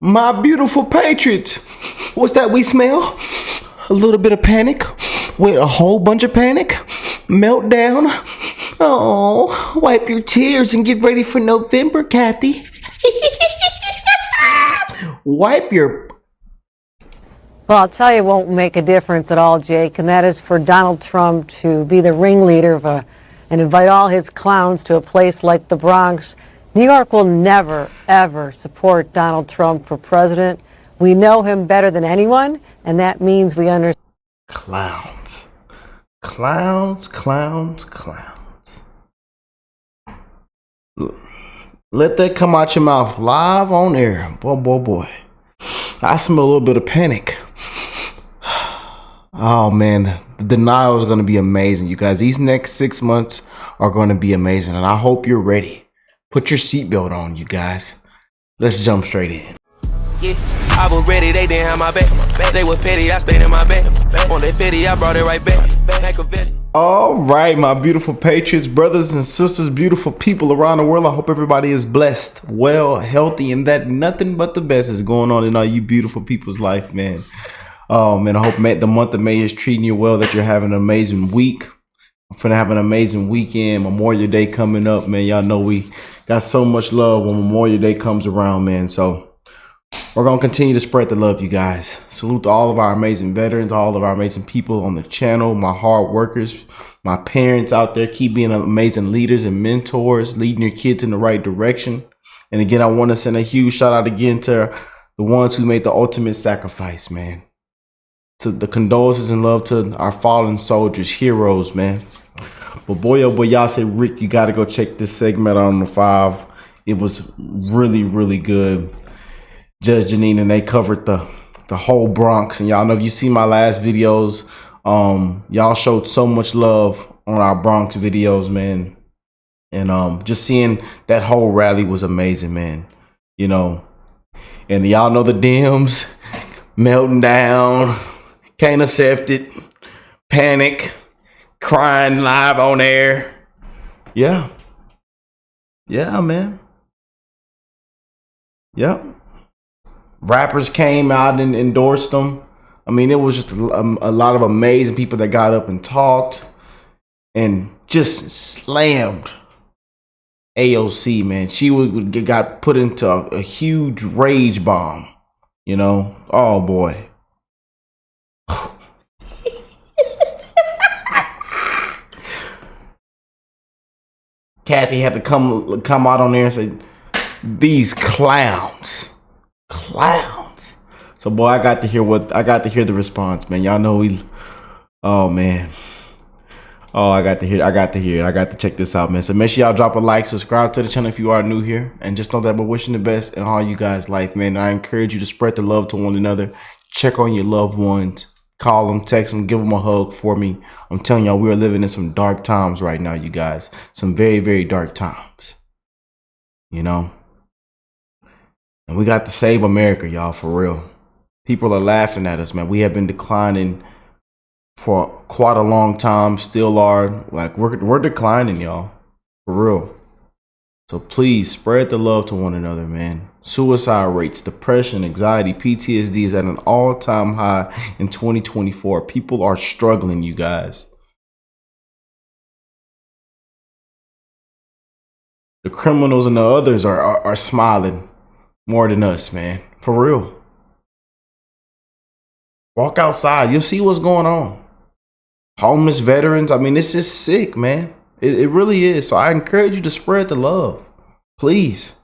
My beautiful patriots, what's that we smell? A little bit of panic with a whole bunch of panic. Meltdown. Oh, wipe your tears and get ready for November, Kathy. Wipe your... Well, I'll tell you, it won't make a difference at all, Jake, and that is for Donald Trump to be the ringleader of and invite all his clowns to a place like the Bronx. New York will never, ever support Donald Trump for president. We know him better than anyone, and that means we understand. Clowns. Clowns, clowns, clowns. Let that come out your mouth live on air. Boy, boy, boy. I smell a little bit of panic. Oh, man. The denial is going to be amazing, you guys. These next 6 months are going to be amazing, and I hope you're ready. Put your seatbelt on, you guys. Let's jump straight in. Yeah, I was ready, they didn't have my back. They were petty, I stayed in my bed. On that petty, I brought it right back. All right, my beautiful patriots, brothers and sisters, beautiful people around the world. I hope everybody is blessed, well, healthy, and that nothing but the best is going on in all you beautiful people's life, man. And I hope the month of May is treating you well, that you're having an amazing week. I'm finna have an amazing weekend. Memorial Day coming up, man. Y'all know we got so much love when Memorial Day comes around, man. So we're going to continue to spread the love, you guys. Salute to all of our amazing veterans, all of our amazing people on the channel, my hard workers, my parents out there. Keep being amazing leaders and mentors, leading your kids in the right direction. And again, I want to send a huge shout out again to the ones who made the ultimate sacrifice, man. To the condolences and love to our fallen soldiers, heroes, man. But boy, oh boy, y'all say, Rick, you got to go check this segment on the 5. It was really, really good. Judge Jeanine, and they covered the whole Bronx. And y'all know, if you see my last videos, y'all showed so much love on our Bronx videos, man. And just seeing that whole rally was amazing, man. You know, and y'all know the Dems melting down, can't accept it, panic, crying live on air. Yeah, man. Yep. Rappers came out and endorsed them. I mean, it was just a lot of amazing people that got up and talked and just slammed AOC, man. She got put into a huge rage bomb, you know. Oh boy. Kathy had to come out on there and say, these clowns. So boy, I got to hear the response, man. Y'all know oh man. Oh, I got to hear it. I got to check this out, man. So make sure y'all drop a like, subscribe to the channel if you are new here, and just know that we're wishing the best in all you guys' life, man. I encourage you to spread the love to one another. Check on your loved ones. Call them, text them, give them a hug for me. I'm telling y'all, we are living in some dark times right now, you guys. Some very, very dark times. You know? And we got to save America, y'all, for real. People are laughing at us, man. We have been declining for quite a long time. Still are. Like, we're declining, y'all. For real. So please spread the love to one another, man. Suicide rates, depression, anxiety, PTSD is at an all-time high in 2024. People are struggling, you guys. The criminals and the others are smiling more than us, man. For real. Walk outside. You'll see what's going on. Homeless veterans. I mean, it's just sick, man. It really is. So I encourage you to spread the love. Please.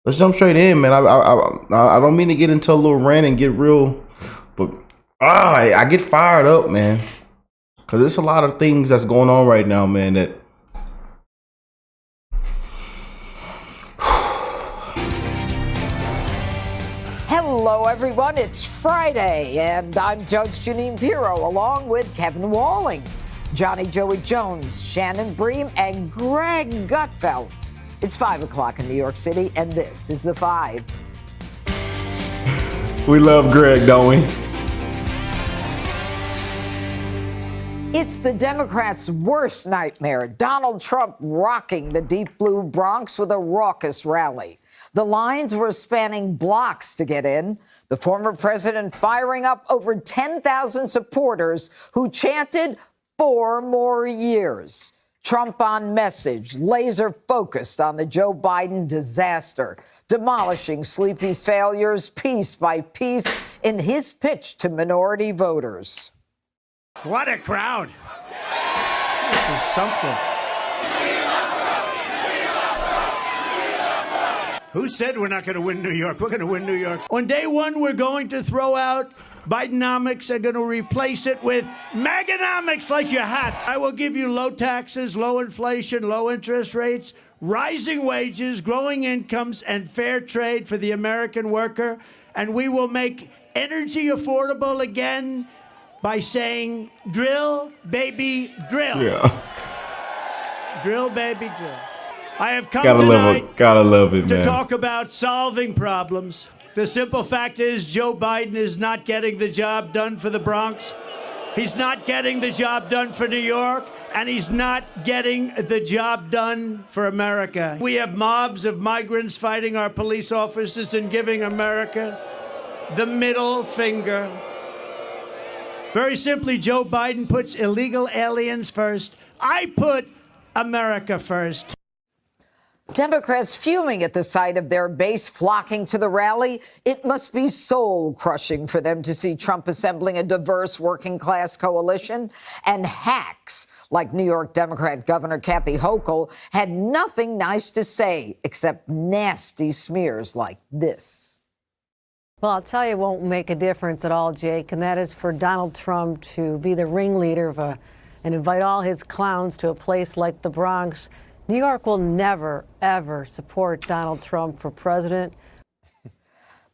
Let's jump straight in, man. I don't mean to get into a little rant and get real, but I get fired up, man. Because there's a lot of things that's going on right now, man, that Hello, everyone. It's Friday, and I'm Judge Jeanine Pirro, along with Kevin Walling, Johnny Joey Jones, Shannon Bream, and Greg Gutfeld. It's 5 o'clock in New York City, and this is The Five. We love Greg, don't we? It's the Democrats' worst nightmare. Donald Trump rocking the deep blue Bronx with a raucous rally. The lines were spanning blocks to get in. The former president firing up over 10,000 supporters who chanted 4 more years. Trump on message, laser focused on the Joe Biden disaster, demolishing Sleepy's failures piece by piece in his pitch to minority voters. What a crowd. This is something. Who said we're not going to win New York? We're going to win New York. On day one, we're going to throw out Bidenomics and going to replace it with Maganomics, like your hats. I will give you low taxes, low inflation, low interest rates, rising wages, growing incomes, and fair trade for the American worker. And we will make energy affordable again by saying, drill, baby, drill. Yeah. Drill, baby, drill. I have come Gotta tonight love it, to man. talk about solving problems. The simple fact is Joe Biden is not getting the job done for the Bronx. He's not getting the job done for New York. And he's not getting the job done for America. We have mobs of migrants fighting our police officers and giving America the middle finger. Very simply, Joe Biden puts illegal aliens first. I put America first. Democrats fuming at the sight of their base flocking to the rally. It must be soul-crushing for them to see Trump assembling a diverse working-class coalition. And hacks like New York Democrat Governor Kathy Hochul had nothing nice to say except nasty smears like this. Well, I'll tell you, it won't make a difference at all, Jake, and that is for Donald Trump to be the ringleader of and invite all his clowns to a place like the Bronx. New York will never, ever support Donald Trump for president.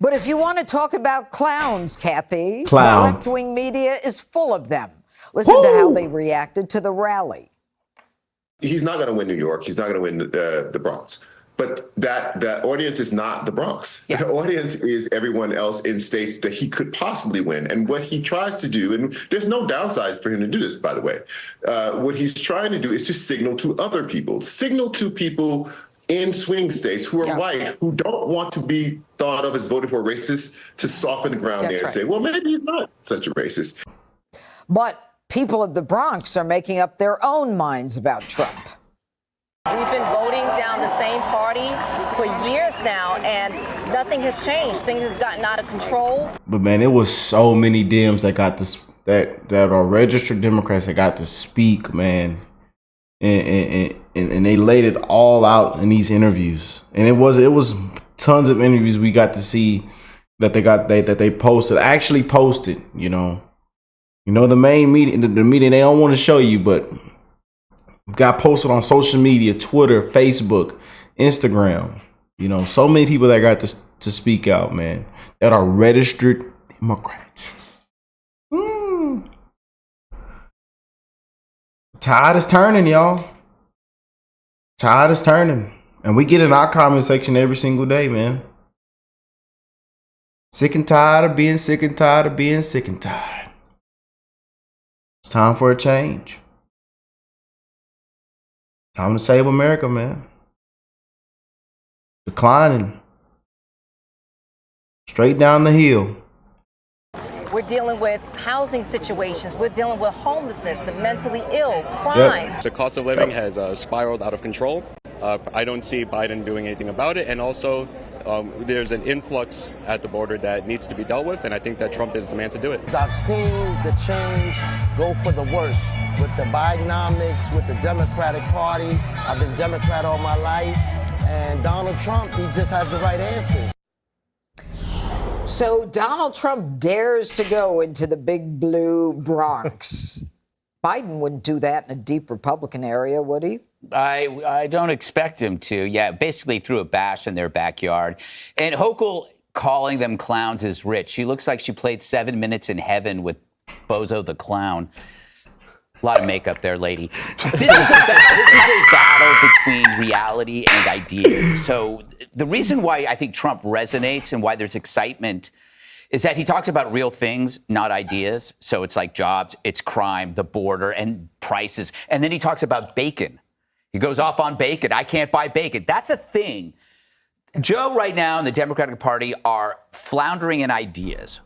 But if you want to talk about clowns, Kathy, the left-wing media is full of them. Listen to how they reacted to the rally. He's not going to win New York. He's not going to win the Bronx. But that audience is not the Bronx. Yeah. The audience is everyone else in states that he could possibly win. And what he tries to do, and there's no downside for him to do this, by the way, what he's trying to do is to signal to other people, in swing states who are white, who don't want to be thought of as voting for racists, to soften the ground and say, well, maybe he's not such a racist. But people of the Bronx are making up their own minds about Trump. We've been voting down the same party for years now, and nothing has changed. Things have gotten out of control. But man, it was so many Dems that got this that are registered Democrats that got to speak, man, and they laid it all out in these interviews. And it was tons of interviews we got to see that they posted, actually posted. You know the main media, the media they don't want to show you, but got posted on social media, Twitter, Facebook, Instagram. So many people that got to speak out, man, that are registered Democrats. Tide is turning, y'all. Tide is turning. And we get in our comment section every single day, man. Sick and tired of being sick and tired of being sick and tired. It's time for a change. Time to save America, man. Declining. Straight down the hill. We're dealing with housing situations. We're dealing with homelessness, the mentally ill, crimes. The cost of living has spiraled out of control. I don't see Biden doing anything about it. And also, there's an influx at the border that needs to be dealt with. And I think that Trump is the man to do it. I've seen the change go for the worse with the Bidenomics, with the Democratic Party. I've been Democrat all my life. And Donald Trump, he just has the right answers. So Donald Trump dares to go into the big blue Bronx. Biden wouldn't do that in a deep Republican area, would he? I don't expect him to. Yeah, basically threw a bash in their backyard. And Hochul calling them clowns is rich. She looks like she played 7 Minutes in Heaven with Bozo the Clown. A lot of makeup there, lady. This is a battle between reality and ideas. So the reason why I think Trump resonates and why there's excitement is that he talks about real things, not ideas. So it's like jobs, it's crime, the border, and prices. And then he talks about bacon. He goes off on bacon. I can't buy bacon. That's a thing Joe right now and the Democratic Party are floundering in ideas.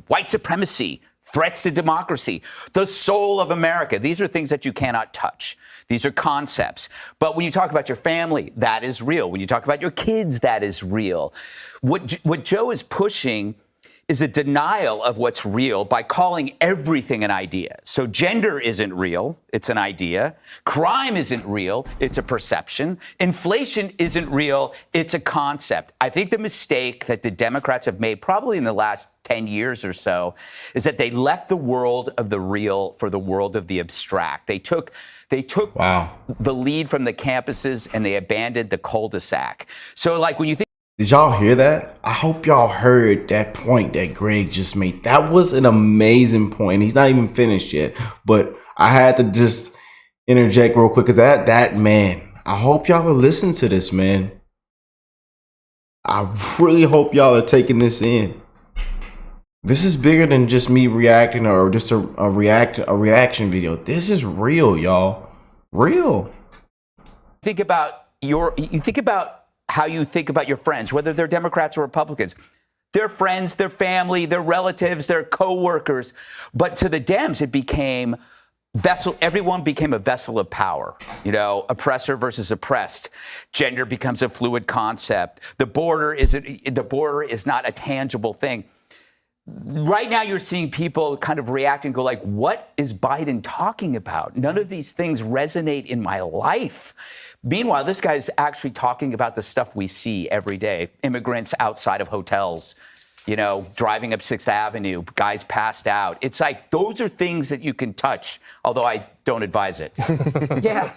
White supremacy, threats to democracy, the soul of America. These are things that you cannot touch. These are concepts. But when you talk about your family, that is real. When you talk about your kids, that is real. What Joe is pushing is a denial of what's real by calling everything an idea. So gender isn't real, it's an idea. Crime isn't real, it's a perception. Inflation isn't real, it's a concept. I think the mistake that the Democrats have made probably in the last 10 years or so is that they left the world of the real for the world of the abstract. They took the lead from the campuses and they abandoned the cul-de-sac. So like when you think Did y'all hear that? I hope y'all heard that point that Greg just made. That was an amazing point. He's not even finished yet, but I had to just interject real quick because that man, I hope y'all are listening to this, man. I really hope y'all are taking this in. This is bigger than just me reacting or just a reaction video. This is real, y'all. Real. Think about how you think about your friends, whether they're Democrats or Republicans. Their friends, their family, their relatives, their co-workers. But to the Dems, it became everyone became a vessel of power, oppressor versus oppressed. Gender becomes a fluid concept. The border is not a tangible thing. Right now, you're seeing people kind of react and go like, what is Biden talking about? None of these things resonate in my life. Meanwhile, this guy's actually talking about the stuff we see every day. Immigrants outside of hotels, driving up 6th Avenue, guys passed out. It's like those are things that you can touch, although I don't advise it. Yeah.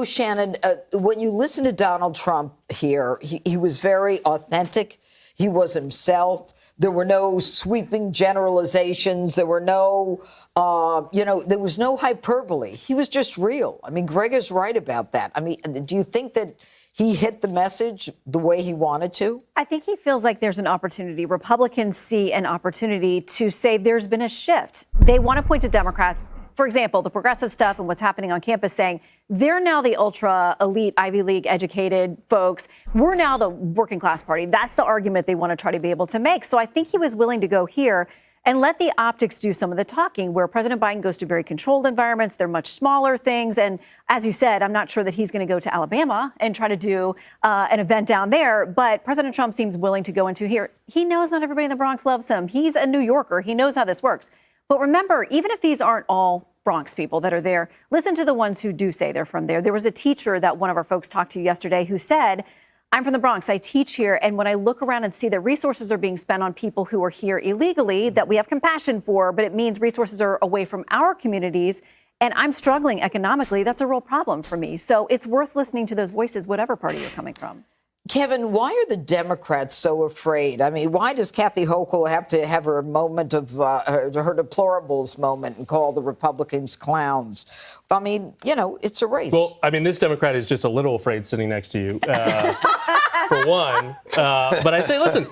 Shannon, when you listen to Donald Trump here, he was very authentic. He was himself. There were no sweeping generalizations. There were no, there was no hyperbole. He was just real. I mean, Greg is right about that. I mean, do you think that he hit the message the way he wanted to? I think he feels like there's an opportunity. Republicans see an opportunity to say there's been a shift. They want to point to Democrats, for example, the progressive stuff and what's happening on campus, saying they're now the ultra elite Ivy League educated folks. We're now the working class party. That's the argument they want to try to be able to make. So I think he was willing to go here and let the optics do some of the talking, where President Biden goes to very controlled environments. They're much smaller things. And as you said, I'm not sure that he's going to go to Alabama and try to do an event down there. But President Trump seems willing to go into here. He knows not everybody in the Bronx loves him. He's a New Yorker. He knows how this works. But remember, even if these aren't all Bronx people that are there, listen to the ones who do say they're from there. There was a teacher that one of our folks talked to yesterday who said, I'm from the Bronx, I teach here, and when I look around and see that resources are being spent on people who are here illegally, that we have compassion for, but it means resources are away from our communities, and I'm struggling economically, that's a real problem for me. So it's worth listening to those voices, whatever party you're coming from. Kevin, why are the Democrats so afraid? I mean, why does Kathy Hochul have to have her moment of her deplorables moment and call the Republicans clowns? I mean, it's a race. Well, I mean, this Democrat is just a little afraid sitting next to you, for one. But I'd say, listen,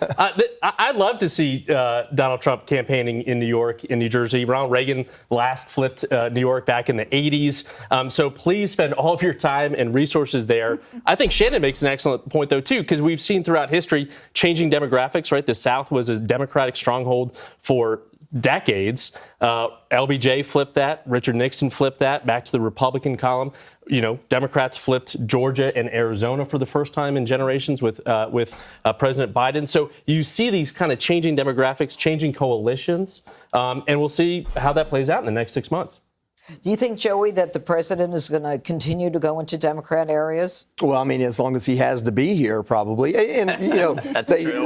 I'd love to see Donald Trump campaigning in New York, in New Jersey. Ronald Reagan last flipped New York back in the 80s. So please spend all of your time and resources there. I think Shannon makes an excellent point, though, too, because we've seen throughout history changing demographics, right? The South was a Democratic stronghold for decades. LBJ flipped that. Richard Nixon flipped that back to the Republican column. Democrats flipped Georgia and Arizona for the first time in generations with President Biden. So you see these kind of changing demographics, changing coalitions, and we'll see how that plays out in the next 6 months. Do you think, Joey, that the president is going to continue to go into Democrat areas? Well, I mean, as long as he has to be here, probably. And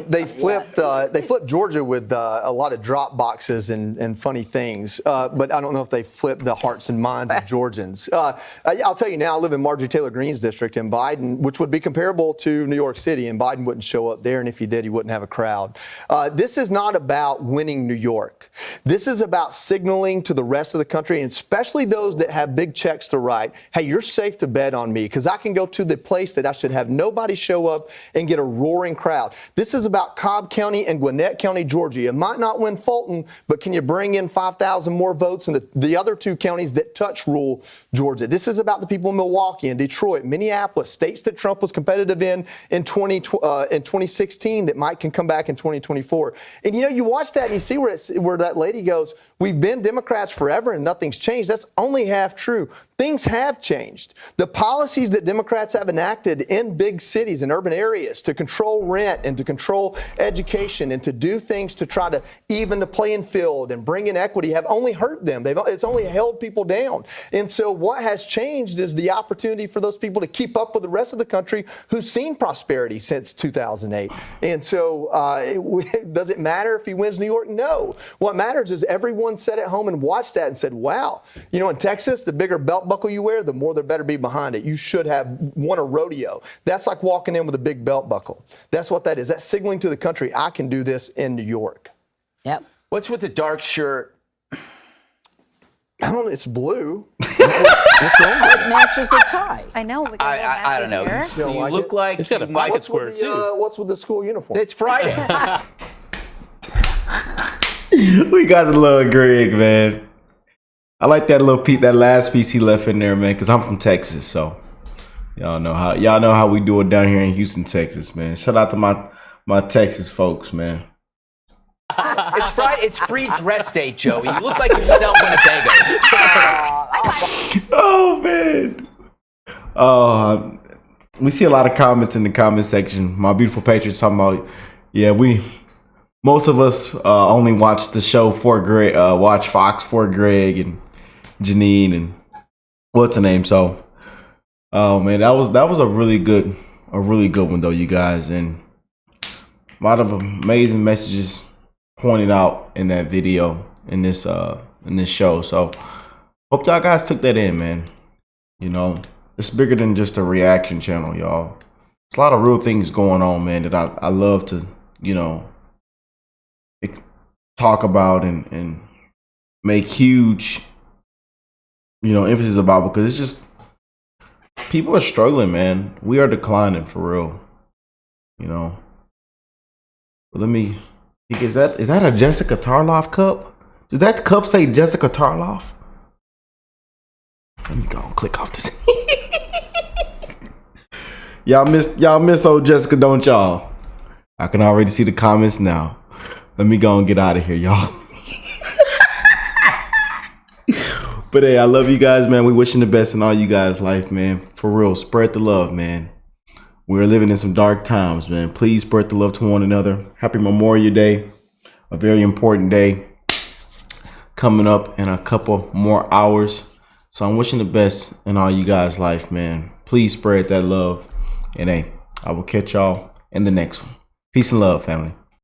they flipped Georgia with a lot of drop boxes and funny things. But I don't know if they flipped the hearts and minds of Georgians. I'll tell you now, I live in Marjorie Taylor Greene's district, and Biden, which would be comparable to New York City, and Biden wouldn't show up there, and if he did, he wouldn't have a crowd. This is not about winning New York. This is about signaling to the rest of the country, and especially especially those that have big checks to write, hey, you're safe to bet on me because I can go to the place that I should have nobody show up and get a roaring crowd. This is about Cobb County and Gwinnett County, Georgia. You might not win Fulton, but can you bring in 5,000 more votes in the other two counties that touch rural Georgia? This is about the people in Milwaukee and Detroit, Minneapolis, states that Trump was competitive in 2016 that might can come back in 2024. And you watch that and you see where that lady goes, we've been Democrats forever and nothing's changed. That's only half true. Things have changed. The policies that Democrats have enacted in big cities and urban areas to control rent and to control education and to do things to try to even the playing field and bring in equity have only hurt them. It's only held people down. And so what has changed is the opportunity for those people to keep up with the rest of the country who's seen prosperity since 2008. And so does it matter if he wins New York? No. What matters is everyone sat at home and watched that and said, wow, in Texas, the bigger belt buckle you wear, the more there better be behind it. You should have won a rodeo. That's like walking in with a big belt buckle. That's what that is. That's signaling to the country, I can do this in New York. Yep. What's with the dark shirt? I don't know. It's blue. It matches the tie. I know. I don't know. You look like it's got a pocket square too. What's with the school uniform? It's Friday. We got to love Greg, man. I like that that last piece he left in there, man, because I'm from Texas, so y'all know how we do it down here in Houston, Texas, man. Shout out to my Texas folks, man. It's Friday. It's free dress day, Joey. You look like you sell Winnebagos. Oh man. We see a lot of comments in the comment section. My beautiful patriots talking about, most of us only watch the show for Greg, watch Fox for Greg and Jeanine and what's her name. So, oh man, that was a really good one though, you guys, and a lot of amazing messages pointed out in that video in this show. So, hope y'all guys took that in, man. It's bigger than just a reaction channel, y'all. There's a lot of real things going on, man, that I love to talk about and make huge emphasis about, because it's just people are struggling, man. We are declining for real. Let me, is that a Jessica Tarloff cup? Does that cup say Jessica Tarloff? Let me go and click off this. Y'all miss old Jessica, don't y'all? I can already see the comments now. Let me go and get out of here, y'all. But hey, I love you guys, man. We wishing the best in all you guys' life, man. For real, spread the love, man. We're living in some dark times, man. Please spread the love to one another. Happy Memorial Day, a very important day coming up in a couple more hours. So I'm wishing the best in all you guys' life, man. Please spread that love. And hey, I will catch y'all in the next one. Peace and love, family.